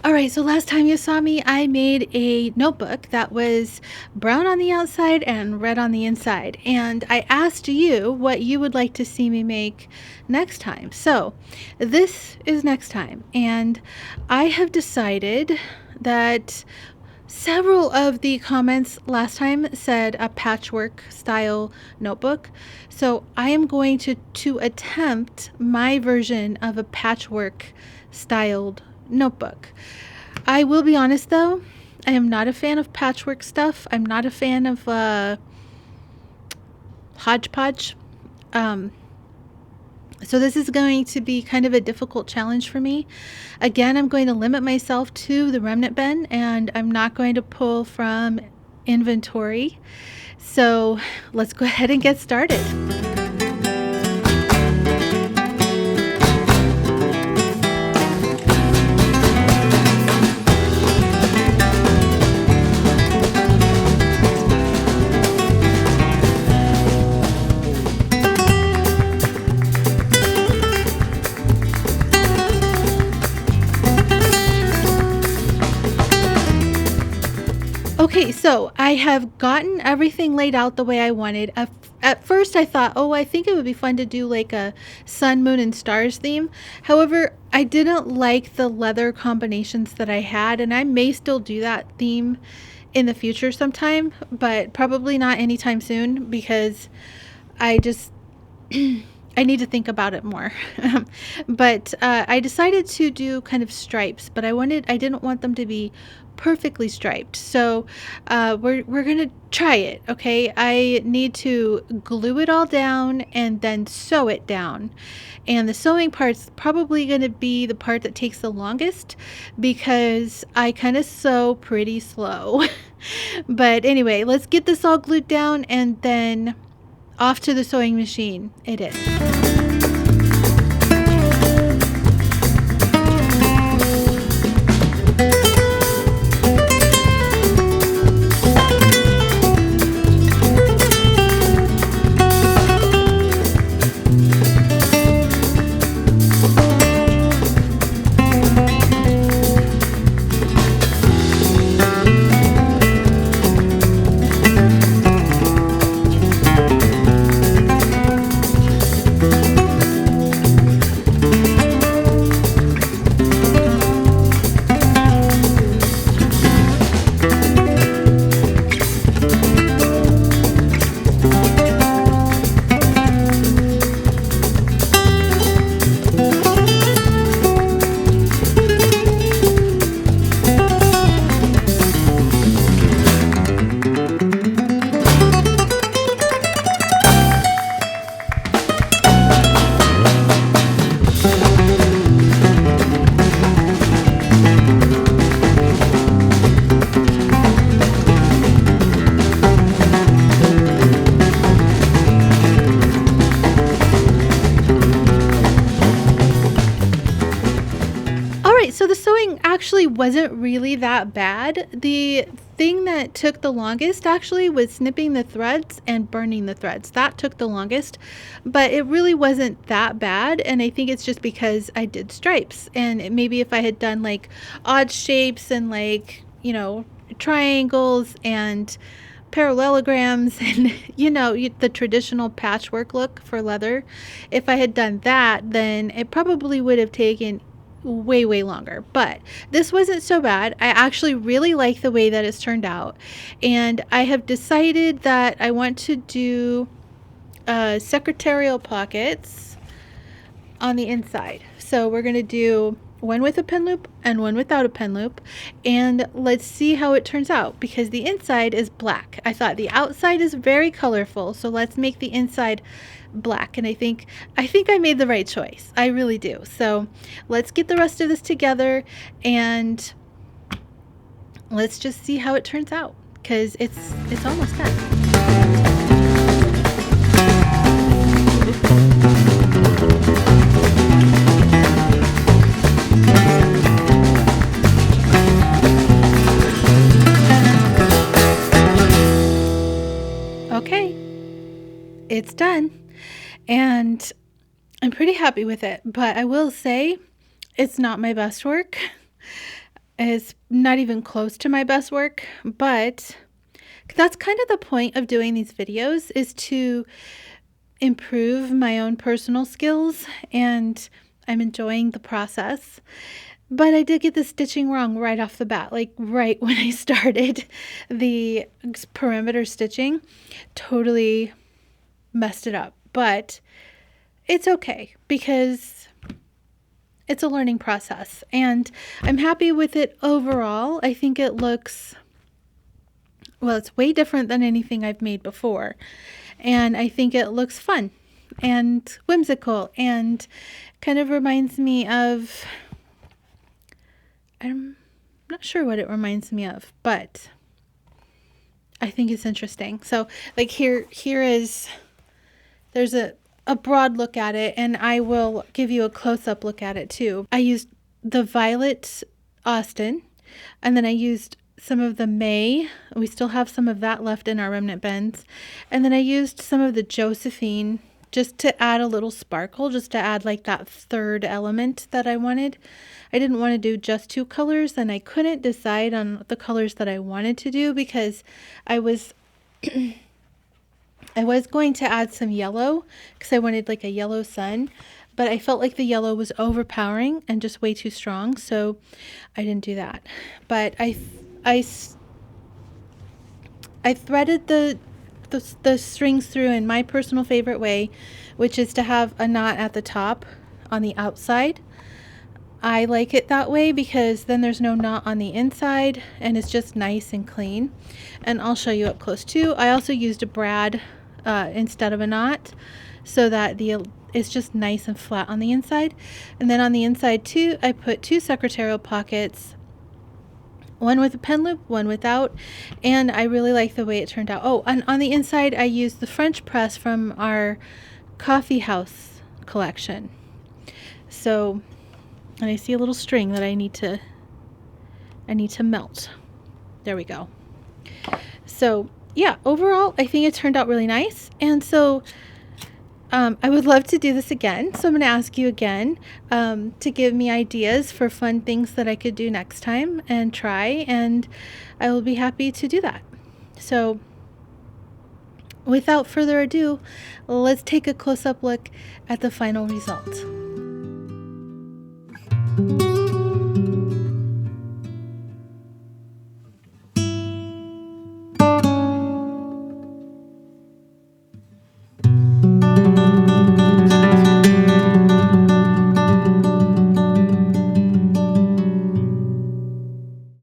All right, so last time you saw me, I made a notebook that was brown on the outside and red on the inside. And I asked you what you would like to see me make next time. So this is next time. And I have decided that several of the comments last time said a patchwork style notebook. So I am going to attempt my version of a patchwork styled notebook. I will be honest though, I am not a fan of patchwork stuff. I'm not a fan of hodgepodge. Um, so this is going to be kind of a difficult challenge for me. Again, I'm going to limit myself to the remnant bin and I'm not going to pull from inventory. So let's go ahead and get started. Okay, so I have gotten everything laid out the way I wanted. At first, I thought, oh, I think it would be fun to do like a sun, moon, and stars theme. However, I didn't like the leather combinations that I had, and I may still do that theme in the future sometime, but probably not anytime soon because I just I need to think about it more. But I decided to do kind of stripes, but I didn't want them to be perfectly striped. So we're going to try it. Okay. I need to glue it all down and then sew it down. And the sewing part's probably going to be the part that takes the longest because I kind of sew pretty slow. But anyway, let's get this all glued down and then off to the sewing machine it is. So the sewing actually wasn't really that bad. The thing that took the longest actually was snipping the threads and burning the threads. That took the longest, but it really wasn't that bad. And I think it's just because I did stripes, and maybe if I had done like odd shapes and like, triangles and parallelograms and the traditional patchwork look for leather, if I had done that, then it probably would have taken way longer. But this wasn't so bad. I actually really like the way that it's turned out, and I have decided that I want to do secretarial pockets on the inside. So we're going to do one with a pen loop and one without a pen loop, and let's see how it turns out because the inside is black. I thought the outside is very colorful, so let's make the inside black, and I think I made the right choice. I really do. So let's get the rest of this together and let's just see how it turns out because it's almost done. Okay, it's done, and I'm pretty happy with it, but I will say it's not my best work. is not even close to my best work, but that's kind of the point of doing these videos, is to improve my own personal skills, and I'm enjoying the process. But I did get the stitching wrong right off the bat, like right when I started the perimeter stitching. Totally messed it up, but it's okay because it's a learning process, and I'm happy with it overall. I think it looks, well, it's way different than anything I've made before, and I think it looks fun and whimsical and kind of reminds me of, I'm not sure what it reminds me of, but I think it's interesting. So like there's a broad look at it, and I will give you a close-up look at it too. I used the Violet Austin, and then I used some of the May. We still have some of that left in our remnant bends. And then I used some of the Josephine just to add a little sparkle, just to add like that third element that I wanted. I didn't want to do just 2 colors, and I couldn't decide on the colors that I wanted to do because I was I was going to add some yellow because I wanted like a yellow sun, but I felt like the yellow was overpowering and just way too strong, so I didn't do that. But I threaded the strings through in my personal favorite way, which is to have a knot at the top on the outside. I like it that way because then there's no knot on the inside and it's just nice and clean. And I'll show you up close too. I also used a brad instead of a knot so that it's just nice and flat on the inside. And then on the inside too, I put 2 secretarial pockets, one with a pen loop, one without, and I really like the way it turned out. Oh, and on the inside I used the French press from our coffee house collection. So, and I see a little string that I need to melt. There we go. So yeah, overall I think it turned out really nice, and so I would love to do this again. So I'm going to ask you again to give me ideas for fun things that I could do next time and try, and I will be happy to do that. So without further ado, let's take a close-up look at the final result.